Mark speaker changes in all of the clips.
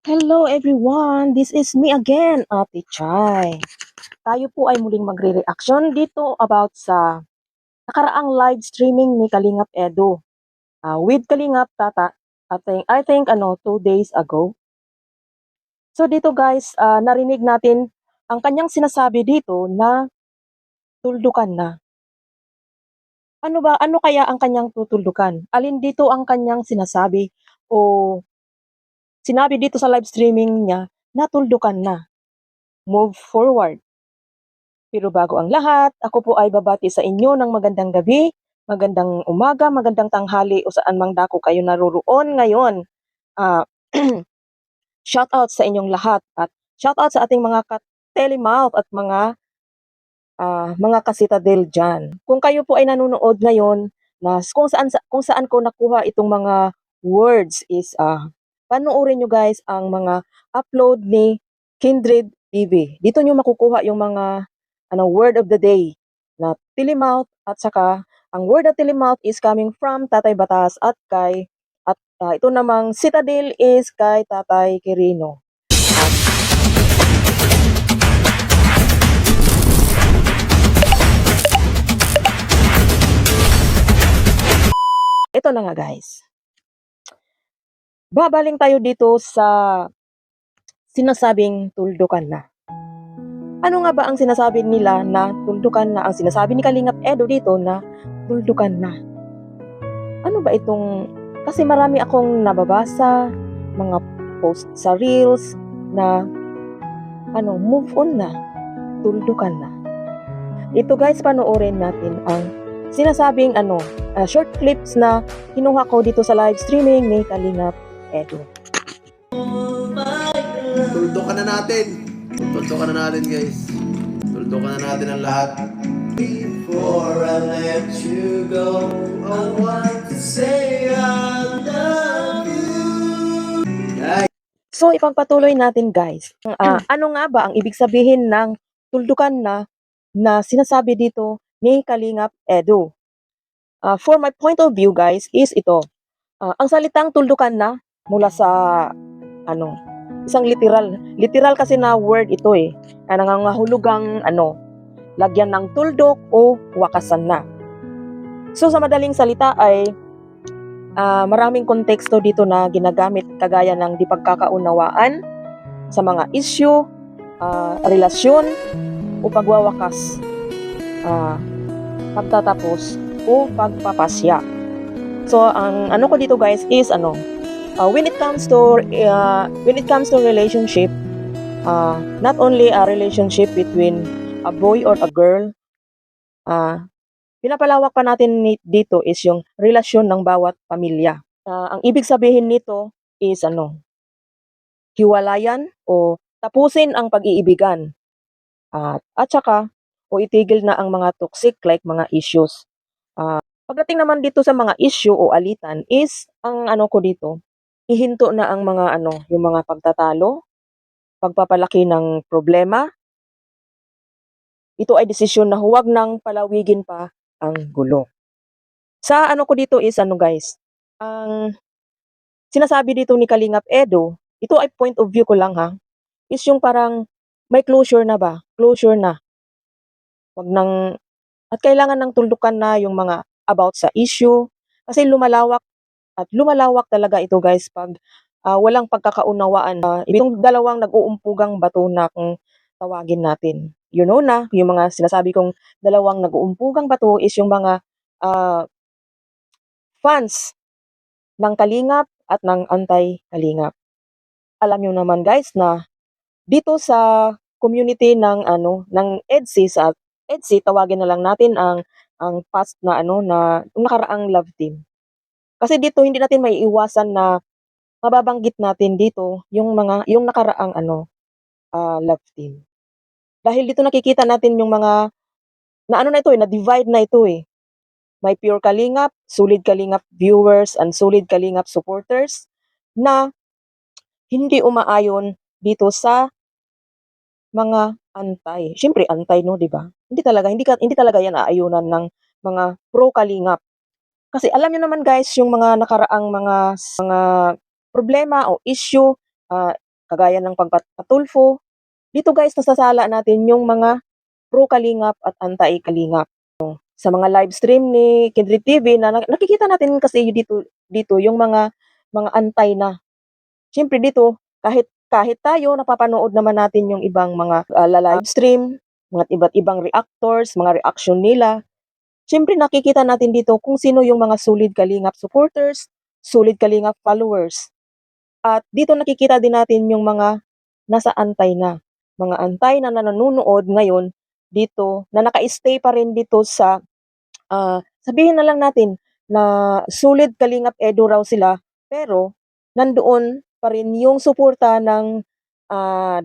Speaker 1: Hello everyone, this is me again, Ate Chai. Tayo po ay muling magre-reaction dito about sa nakaraang live streaming ni Kalingap Edu with Kalingap Tata. I think 2 days ago. So dito guys, narinig natin ang kanyang sinasabi dito na tuldukan na. Ano kaya ang kanyang tutuldukan? Alin dito ang kanyang sinasabi o sinabi dito sa live streaming niya na tuldukan na? Move forward. Pero bago ang lahat, ako po ay babati sa inyo ng magandang gabi, magandang umaga, magandang tanghali o saan mang dako kayo naroroon ngayon. Ah, shout out sa inyong lahat at shout out sa ating mga ka-telemouth at mga ka-citadel dyan. Kung kayo po ay nanonood ngayon na kung saan ko nakuha itong mga words is panoorin nyo guys ang mga upload ni Kindred TV. Dito nyo makukuha yung mga word of the day na telemouth at saka ang word of telemouth is coming from Tatay Batas at ito namang Citadel is kay Tatay Quirino. Ito na nga guys. Babaling tayo dito sa sinasabing tuldukan na. Ano nga ba ang sinasabi nila na tuldukan na? Ang sinasabi ni Kalingap Edo dito na tuldukan na. Ano ba itong, kasi marami akong nababasa, mga post sa reels na move on na, tuldukan na. Ito guys, panoorin natin ang sinasabing short clips na kinuha ko dito sa live streaming ni Kalingap Edo.
Speaker 2: Tuldukan na natin. Tuldukan na natin guys. Tuldukan na natin ang lahat. Before I let you go, I want to say I love you. Guys.
Speaker 1: So ipagpatuloy natin guys. Ano nga ba ang ibig sabihin ng tuldukan na sinasabi dito ni Kalingap Edu? For my point of view guys is ito. Ang salitang tuldukan na mula sa isang literal kasi na word ito eh. Nangangahulugang lagyan ng tuldok o wakasan na. So sa madaling salita ay maraming konteksto dito na ginagamit kagaya ng di pagkakaunawaan sa mga issue, relasyon o pagwawakas, pagtatapos o pagpapasya. So ang ko dito guys is when it comes to relationship, not only a relationship between a boy or a girl, pinapalawak pa natin dito is yung relasyon ng bawat pamilya. Ang ibig sabihin nito is hiwalayan o tapusin ang pag-iibigan. At saka, o itigil na ang mga toxic like mga issues. Pagdating naman dito sa mga issue o alitan is, ang ko dito, ihinto na ang mga yung mga pagtatalo, pagpapalaki ng problema. Ito ay desisyon na huwag nang palawigin pa ang gulo. Sa ko dito is guys, ang sinasabi dito ni Kalingap Edo, ito ay point of view ko lang ha, is yung parang may closure na ba? Closure na. At kailangan ng tuldukan na yung mga about sa issue kasi lumalawak talaga ito guys pag walang pagkakaunawaan. Itong dalawang nag-uumpugang bato na kung tawagin natin. You know na, yung mga sinasabi kong dalawang nag-uumpugang bato is yung mga fans ng Kalingap at ng anti-Kalingap. Alam nyo naman guys na dito sa community ng ng EDSI, tawagin na lang natin ang past na na nakaraang love team. Kasi dito hindi natin maiiwasan na mababanggit natin dito yung nakaraang love team. Dahil dito nakikita natin yung mga na ito na divide na ito eh. May pure Kalingap, solid Kalingap viewers and solid Kalingap supporters na hindi umaayon dito sa mga antay. Siyempre antay no, 'di ba? Hindi talaga 'yan aayunan ng mga pro Kalingap. Kasi alam niyo naman guys, yung mga nakaraang mga problema o issue, kagaya ng pagpatulfo. Dito guys, nasasala natin yung mga pro-kalingap at anti-kalingap. Sa mga live stream ni Kindred TV na nakikita natin kasi dito yung mga antay na. Siyempre dito, kahit tayo napapanood naman natin yung ibang mga live stream, mga iba't ibang reactors, mga reaction nila. Siyempre nakikita natin dito kung sino yung mga solid kalingap supporters, solid kalingap followers. At dito nakikita din natin yung mga nasa antay na. Mga antay na nanonood ngayon dito, na naka-stay pa rin dito sa, sabihin na lang natin na solid kalingap Edo raw sila, pero nandoon pa rin yung suporta ng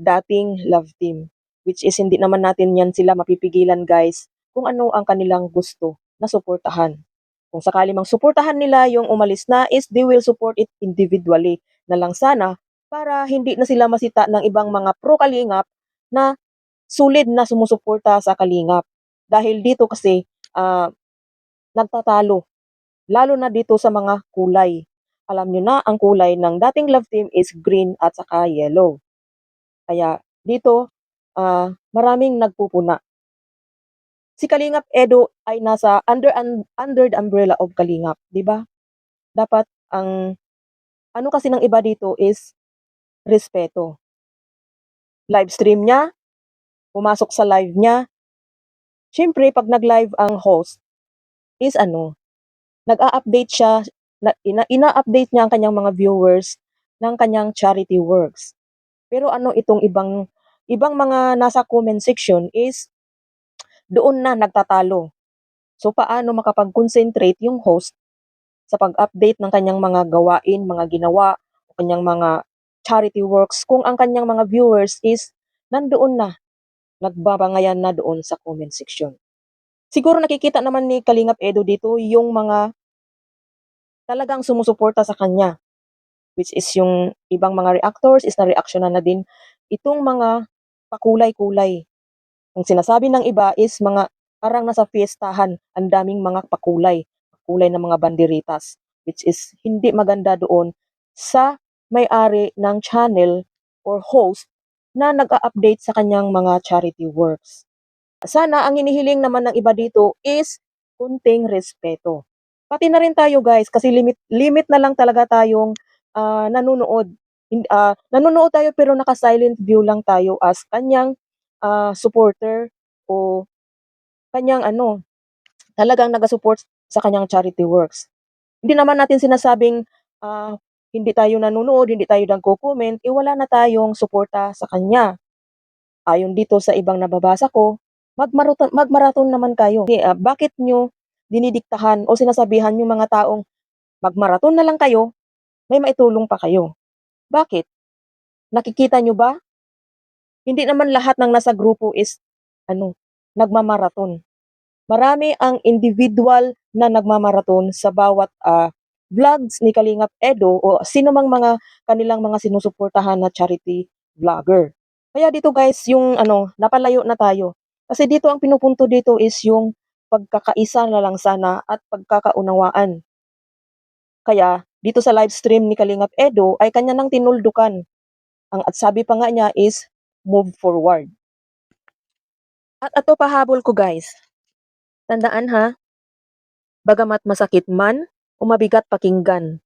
Speaker 1: dating love team. Which is hindi naman natin yan sila mapipigilan guys kung ano ang kanilang gusto na suportahan. Kung sakali mang suportahan nila yung umalis na is they will support it individually na lang sana para hindi na sila masita ng ibang mga pro-kalingap na sulit na sumusuporta sa kalingap. Dahil dito kasi nagtatalo, lalo na dito sa mga kulay. Alam nyo na, ang kulay ng dating love team is green at saka yellow. Kaya dito, maraming nagpupuna. Si Kalingap Edo ay nasa under the umbrella of Kalingap, 'di ba? Dapat ang ano kasi ng iba dito is respeto. Live stream niya, pumasok sa live niya. Siyempre, pag nag-live ang host is nag-a-update siya, ina-update niya ang kanyang mga viewers ng kanyang charity works. Pero itong ibang mga nasa comment section is doon na nagtatalo. So paano makapag-concentrate yung host sa pag-update ng kanyang mga gawain, mga ginawa, o kanyang mga charity works kung ang kanyang mga viewers is nandoon na, nagbabangayan na doon sa comment section. Siguro nakikita naman ni Kalingap Edo dito yung mga talagang sumusuporta sa kanya, which is yung ibang mga reactors is na-reactionan na din itong mga pakulay-kulay. Ang sinasabi ng iba is mga parang nasa fiestahan, ang daming mga pakulay ng mga banderitas, which is hindi maganda doon sa may-ari ng channel or host na nag-a-update sa kanyang mga charity works. Sana ang hinihiling naman ng iba dito is kunting respeto. Pati na rin tayo guys, kasi limit na lang talaga tayong nanonood. Nanonood tayo pero naka-silent view lang tayo as kanyang supporter o kanyang talagang nag-support sa kanyang charity works. Hindi naman natin sinasabing hindi tayo nanonood, hindi tayo nagko-comment, wala na tayong suporta sa kanya. Ayon dito sa ibang nababasa ko, magmaraton naman kayo. Bakit nyo dinidiktahan o sinasabihan yung mga taong magmaraton na lang kayo, may maitulong pa kayo? Bakit? Nakikita nyo ba? Hindi naman lahat ng nasa grupo is nagmamaraton. Marami ang individual na nagmamaraton sa bawat vlogs ni Kalingap Edo o sino mang mga kanilang mga sinusuportahan na charity vlogger. Kaya dito guys, yung napalayo na tayo. Kasi dito ang pinupunto dito is yung pagkakaisa na lang sana at pagkakaunawaan. Kaya dito sa live stream ni Kalingap Edo ay kanya nang tinuldukan. At sabi pa nga niya is move forward. At ito pahabol ko guys. Tandaan ha, bagamat masakit man o mabigat pakinggan,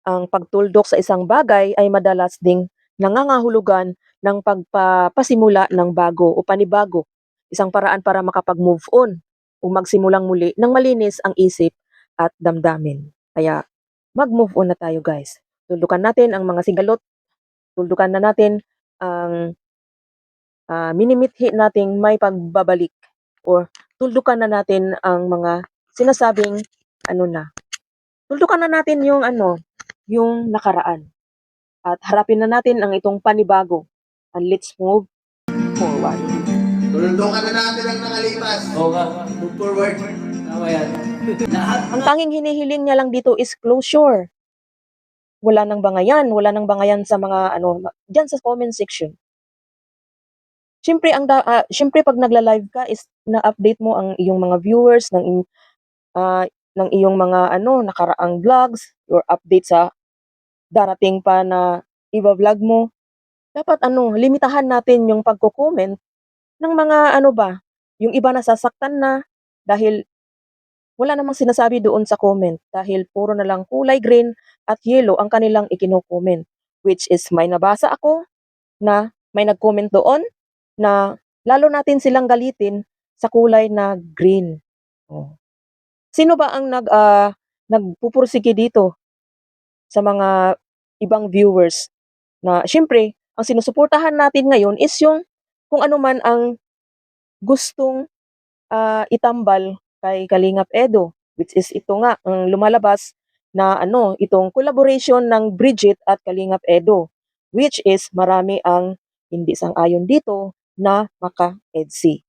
Speaker 1: ang pagtuldok sa isang bagay ay madalas ding nangangahulugan ng pagpapasimula ng bago o panibago. Isang paraan para makapag-move on o magsimulang muli ng malinis ang isip at damdamin. Kaya mag-move on na tayo guys. Tuldukan natin ang mga sigalot, tuldukan na natin ang minimithi nating may pagbabalik or tuldukan na natin ang mga sinasabing tuldukan na natin yung nakaraan. At harapin na natin ang itong panibago. And let's move forward.
Speaker 2: Tulundukan na natin ang nakalipas.
Speaker 3: Oo nga.
Speaker 2: Move forward.
Speaker 3: Tama yan. Lahat
Speaker 1: Ang tanging hinihiling niya lang dito is closure. Wala nang bangayan sa mga diyan sa comment section. Siyempre pag nagla-live ka is na-update mo ang iyong mga viewers ng iyong mga nakaraang vlogs or update sa darating pa na iba-vlog mo. dapat ano, limitahan natin yung pagko-comment ng mga ano ba, yung iba nasasaktan na dahil wala namang sinasabi doon sa comment dahil puro na lang kulay green at yellow ang kanilang ikino-comment. Which is may nabasa ako na may nag-comment doon na lalo natin silang galitin sa kulay na green. Oh. Sino ba ang nagpupursige dito sa mga ibang viewers na siyempre ang sinusuportahan natin ngayon is yung kung ano man ang gustong itambal kay Kalingap Edo, which is ito nga ang lumalabas na ano, itong collaboration ng Bridget at Kalingap Edo, which is marami ang hindi sang-ayon dito na maka-EDSI.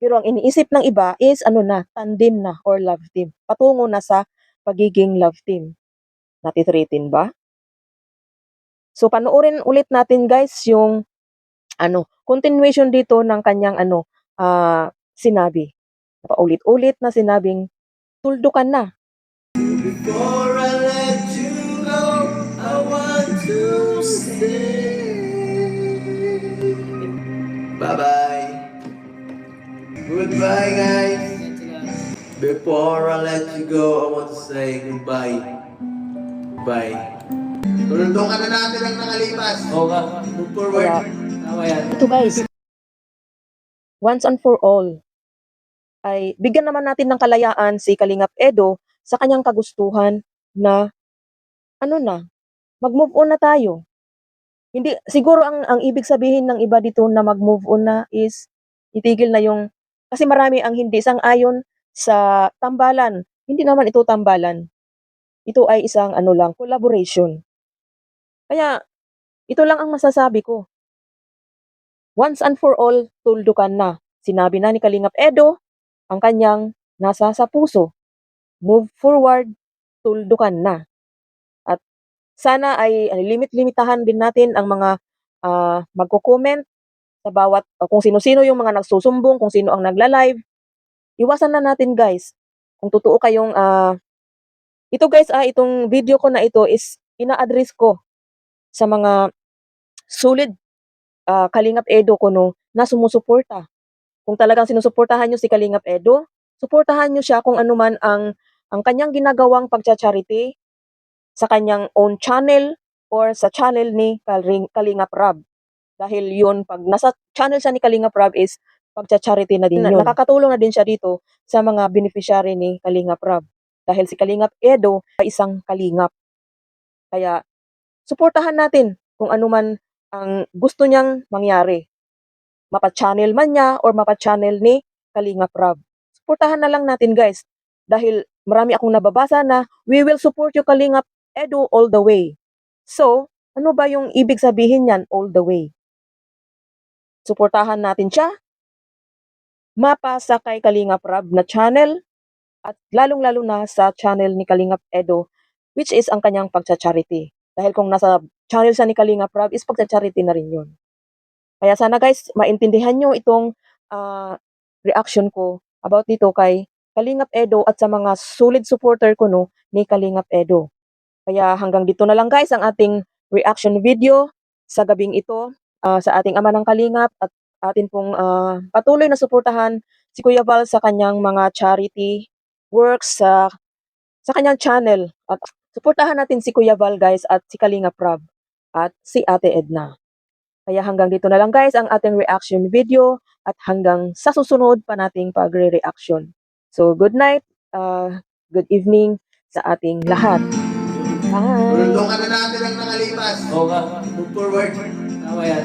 Speaker 1: Pero ang iniisip ng iba is ano na, tandem na or love team. Patungo na sa pagiging love team. Natitreatin ba? So panoorin ulit natin guys yung ano, continuation dito ng kanyang ano, sinabi. Paulit-ulit na sinabing tuldukan na.
Speaker 2: Before I let you go, I want to say bye-bye. Goodbye, guys. Before I let you go, I want to say goodbye. Bye. Tulungan na natin ang nakalipas.
Speaker 3: Oo nga.
Speaker 2: Move forward.
Speaker 1: Kaya
Speaker 3: Tama yan.
Speaker 1: ito guys, once and for all, ay bigyan naman natin ng kalayaan si Kalingap Edo sa kanyang kagustuhan na ano na, mag-move on na tayo. Hindi siguro ang ibig sabihin ng iba dito na mag-move on na is itigil na yung kasi marami ang hindi sang-ayon sa tambalan. Hindi naman ito tambalan. Ito ay isang ano lang, collaboration. Kaya ito lang ang masasabi ko. Once and for all, tuldukan na. Sinabi na ni Kalingap Edo ang kanyang nasa sa puso. Move forward, tuldukan na. At sana ay limit-limitahan din natin ang mga magko-comment sa bawat kung sino-sino yung mga nagsusumbong, kung sino ang nagla-live. Iwasan na natin guys. Kung totoo kayong ito guys, itong video ko na ito is ina-address ko sa mga solid Kalingap Edo ko no na sumusuporta. Kung talagang sinusuportahan nyo si Kalingap Edo, suportahan nyo siya kung ano man ang kanyang ginagawang pagcha-charity sa kanyang own channel or sa channel ni Kalingap Rab. Dahil yun, pag nasa channel siya ni Kalingap Rab is pagcha-charity na din yun. Nakakatulong na din siya dito sa mga beneficiary ni Kalingap Rab. Dahil si Kalingap Edo ay isang kalingap. Kaya, suportahan natin kung ano man ang gusto niyang mangyari. Mapa-channel man niya or mapa-channel ni Kalingap Rab. Suportahan na lang natin guys. Dahil marami akong nababasa na we will support you Kalingap Edo all the way. So, ano ba yung ibig sabihin niyan all the way? Suportahan natin siya, mapasa kay Kalingap Rab na channel, at lalong-lalo na sa channel ni Kalingap Edo, which is ang kanyang pagcha-charity. Dahil kung nasa channel siya ni Kalingap Rab, is pagcha-charity na rin yun. Kaya sana guys, maintindihan nyo itong reaction ko about dito kay Kalingap Edo at sa mga solid supporter ko no, ni Kalingap Edo. Kaya hanggang dito na lang guys ang ating reaction video sa gabing ito sa ating ama ng Kalingap at atin pong patuloy na suportahan si Kuya Val sa kanyang mga charity works sa kanyang channel. At suportahan natin si Kuya Val guys at si Kalingap Rab at si Ate Edna. Kaya hanggang dito na lang guys ang ating reaction video at hanggang sa susunod pa nating pagre-reaction. So good night, good evening sa ating lahat. Bye!
Speaker 2: Tulungan na natin ang nakalipas.
Speaker 3: Oo nga.
Speaker 2: Move forward.
Speaker 3: Tama yan.